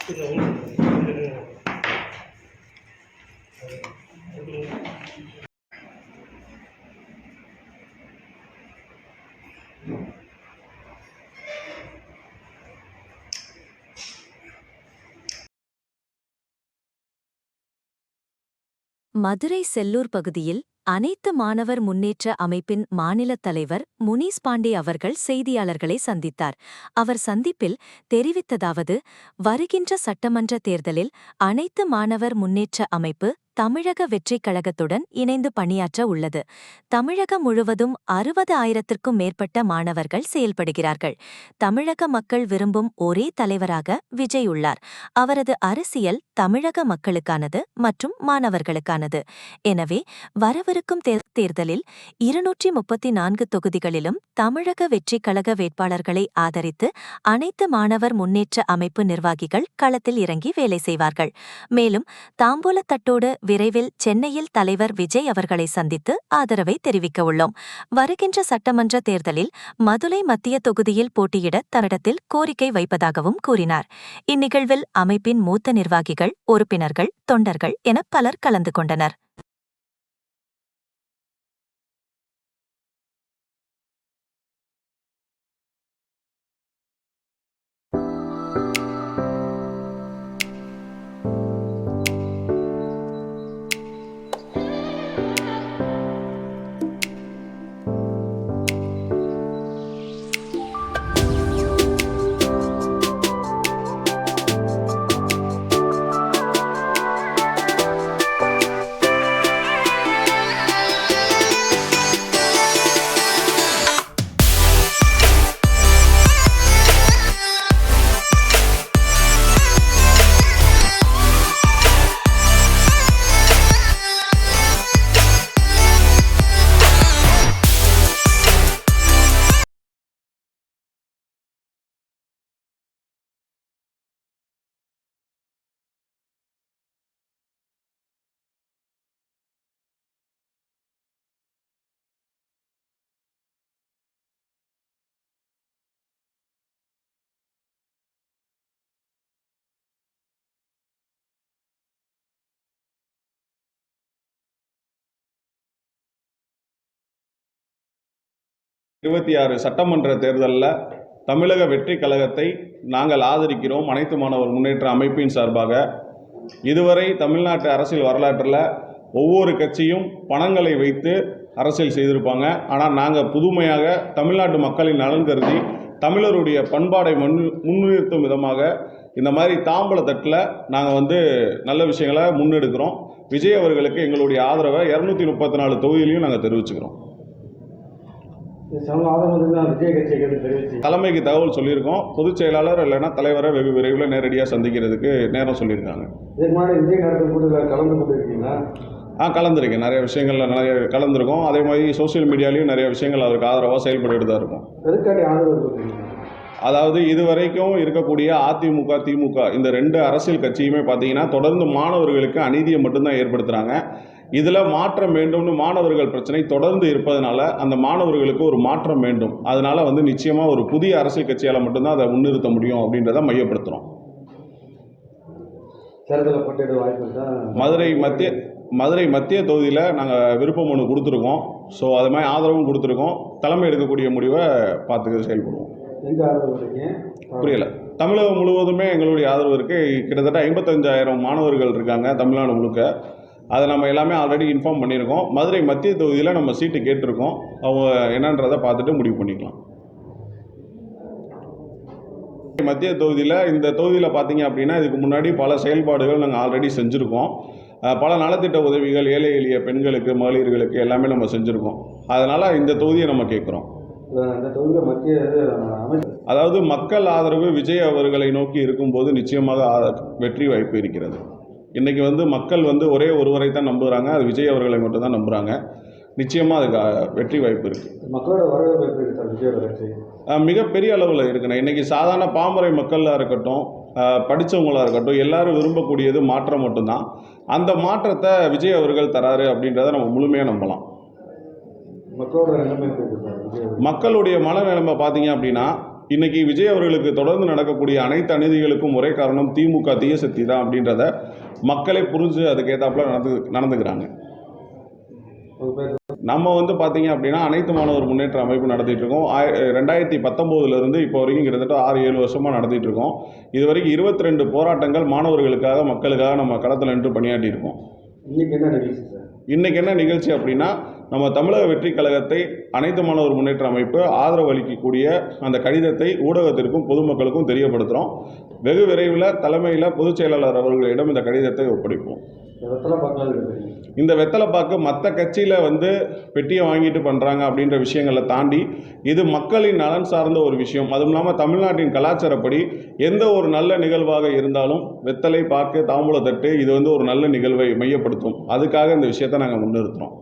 மதுரை செல்லூர் பகுதியில் அனைத்து மாணவர் முன்னேற்ற அமைப்பின் மாநிலத் தலைவர் முனீஸ் பாண்டே அவர்கள் செய்தியாளர்களை சந்தித்தார். அவர் சந்திப்பில் தெரிவித்ததாவது, வருகின்ற சட்டமன்ற தேர்தலில் அனைத்து மாணவர் முன்னேற்ற அமைப்பு தமிழக வெற்றிக் கழகத்துடன் இணைந்து பணியாற்ற உள்ளது. தமிழகம் முழுவதும் 60,000க்கும் மேற்பட்ட மாணவர்கள் செயல்படுகிறார்கள். தமிழக மக்கள் விரும்பும் ஒரே தலைவராக விஜய் உள்ளார். அவரது அரசியல் தமிழக மக்களுக்கானது மற்றும் மாணவர்களுக்கானது. எனவே வரவிருக்கும் தேர்தலில் 234 தொகுதிகளிலும் தமிழக வெற்றிக் கழக வேட்பாளர்களை ஆதரித்து அனைத்து மாணவர் முன்னேற்ற அமைப்பு நிர்வாகிகள் களத்தில் இறங்கி வேலை செய்வார்கள். மேலும் தாம்பூலத்தட்டோடு விரைவில் சென்னையில் தலைவர் விஜய் அவர்களை சந்தித்து ஆதரவை தெரிவிக்க உள்ளோம். வருகின்ற சட்டமன்ற தேர்தலில் மதுரை மத்திய தொகுதியில் போட்டியிட தன்னிடத்தில் கோரிக்கை வைப்பதாகவும் கூறினார். இந்நிகழ்வில் அமைப்பின் மூத்த நிர்வாகிகள், உறுப்பினர்கள், தொண்டர்கள் என பலர் கலந்து கொண்டனர். சட்டமன்ற தேர்தலில் தமிழக வெற்றிக் கழகத்தை நாங்கள் ஆதரிக்கிறோம். அனைத்து மாணவர் முன்னேற்ற அமைப்பின் சார்பாக இதுவரை தமிழ்நாட்டு அரசியல் வரலாற்றில் ஒவ்வொரு கட்சியும் பணங்களை வைத்து அரசியல் செய்திருப்பாங்க. ஆனால் நாங்கள் புதுமையாக தமிழ்நாட்டு மக்களின் நலன் கருதி தமிழருடைய பண்பாடை முன்னிறுத்தும் விதமாக இந்த மாதிரி தாம்பூலத்தட்டில் நாங்கள் நல்ல விஷயங்களை முன்னெடுக்கிறோம். விஜய் அவர்களுக்கு எங்களுடைய ஆதரவை 234 தொகுதியிலையும் நாங்கள் தெரிவிச்சுக்கிறோம். தலைமைக்கு தகவல் சொல்லியிருக்கோம். பொதுச் செயலாளர் இல்லைன்னா தலைவரை வெகு விரைவில் நேரடியாக சந்திக்கிறதுக்கு நேரம் சொல்லியிருக்காங்க. கலந்துருக்கேன். நிறைய விஷயங்களில் நிறைய கலந்துருக்கோம். அதே மாதிரி சோசியல் மீடியாலையும் நிறைய விஷயங்கள் அவருக்கு ஆதரவாக செயல்பட்டு தான் இருக்கும். அதாவது இதுவரைக்கும் இருக்கக்கூடிய அதிமுக, திமுக இந்த 2 அரசியல் கட்சியுமே பார்த்தீங்கன்னா தொடர்ந்து மாணவர்களுக்கு அநீதியை மட்டும்தான் ஏற்படுத்துகிறாங்க. இதில் மாற்றம் வேண்டும்னு மாணவர்கள் பிரச்சனை தொடர்ந்து இருப்பதனால அந்த மாணவர்களுக்கு ஒரு மாற்றம் வேண்டும். அதனால் நிச்சயமாக ஒரு புதிய அரசியல் கட்சியால் மட்டும்தான் அதை முன்னிறுத்த முடியும் அப்படின்றத மையப்படுத்துகிறோம். மதுரை மத்திய தொகுதியில் நாங்கள் விருப்ப மனு கொடுத்துருக்கோம். ஸோ அது மாதிரி ஆதரவும் கொடுத்துருக்கோம். தலைமை எடுக்கக்கூடிய முடிவை பார்த்து செயல்படுவோம். புரியலை. தமிழகம் முழுவதுமே எங்களுடைய ஆதரவு இருக்குது. கிட்டத்தட்ட 55,000 மாணவர்கள் இருக்காங்க தமிழ்நாடு முழுக்க. அதை நம்ம எல்லாமே ஆல்ரெடி இன்ஃபார்ம் பண்ணியிருக்கோம். மதுரை மத்திய தொகுதியில் நம்ம சீட்டு கேட்டிருக்கோம். அவங்க என்னன்றதை பார்த்துட்டு முடிவு பண்ணிக்கலாம். மத்திய தொகுதியில் இந்த தொகுதியில் பார்த்தீங்க அப்படின்னா இதுக்கு முன்னாடி பல செயல்பாடுகள் நாங்கள் ஆல்ரெடி செஞ்சுருக்கோம். பல நலத்திட்ட உதவிகள் ஏழை எளிய பெண்களுக்கு, மகளிர்களுக்கு எல்லாமே நம்ம செஞ்சுருக்கோம். அதனால் இந்த தொகுதியை நம்ம கேட்குறோம். அதாவது மக்கள் ஆதரவு விஜய் அவர்களை நோக்கி இருக்கும்போது நிச்சயமாக வெற்றி வாய்ப்பு இருக்கிறது. இன்றைக்கி மக்கள் ஒரே ஒருவரை தான் நம்புகிறாங்க. அது விஜய் அவர்களை மட்டும் தான் நம்புகிறாங்க. நிச்சயமாக அதுக்கு வெற்றி வாய்ப்பு இருக்குது. மக்களோட வரவேற்பு மிகப்பெரிய அளவில் இருக்குண்ணா. இன்றைக்கி சாதாரண பாமரை மக்களாக இருக்கட்டும், படித்தவங்களாக இருக்கட்டும், எல்லாரும் விரும்பக்கூடியது மாற்றம் மட்டும்தான். அந்த மாற்றத்தை விஜய் அவர்கள் தராரு அப்படின்றத நம்ம முழுமையாக நம்பலாம். மக்களுடைய மனநிலைமை பார்த்தீங்க அப்படின்னா இன்னைக்கு விஜய் அவர்களுக்கு தொடர்ந்து நடக்கக்கூடிய அனைத்து அநீதிகளுக்கும் ஒரே காரணம் திமுக தீய சக்தி தான் அப்படின்றத மக்களே புரிஞ்சு அதுக்கேற்றாப்புல நடந்துக்கிறாங்க. நம்ம பார்த்தீங்க அப்படின்னா அனைத்து மாணவர் முன்னேற்ற அமைப்பு நடத்திட்டு இருக்கோம். 2019 இப்போ வரைக்கும் கிட்டத்தட்ட 6-7 வருஷமாக நடத்திட்டு இருக்கோம். இது வரைக்கும் 22 போராட்டங்கள் மாணவர்களுக்காக மக்களுக்காக நம்ம களத்தில் நின்று பணியாற்றி இருக்கோம். இன்னைக்கு என்ன நிகழ்ச்சி அப்படின்னா, நம்ம தமிழக வெற்றி கழகத்தை அனைத்து மாணவர் முன்னேற்ற அமைப்பு ஆதரவு அளிக்கக்கூடிய அந்த கடிதத்தை ஊடகத்திற்கும் பொதுமக்களுக்கும் தெரியப்படுத்துகிறோம். வெகு விரைவில் தலைமையில் பொதுச் செயலாளர் அவர்களிடம் இந்த கடிதத்தை ஒப்படைப்போம். இந்த வெத்தலைப்பாக்கு மற்ற கட்சியில் பெட்டியை வாங்கிட்டு பண்ணுறாங்க அப்படின்ற விஷயங்களை தாண்டி இது மக்களின் நலன் சார்ந்த ஒரு விஷயம். அதுவும் இல்லாமல் தமிழ்நாட்டின் கலாச்சாரப்படி எந்த ஒரு நல்ல நிகழ்வாக இருந்தாலும் வெத்தலை பாக்கு தாம்பூலத்தட்டு இது ஒரு நல்ல நிகழ்வை மையப்படுத்தும். அதுக்காக இந்த விஷயத்தை நாங்கள் முன்னிறுத்துகிறோம்.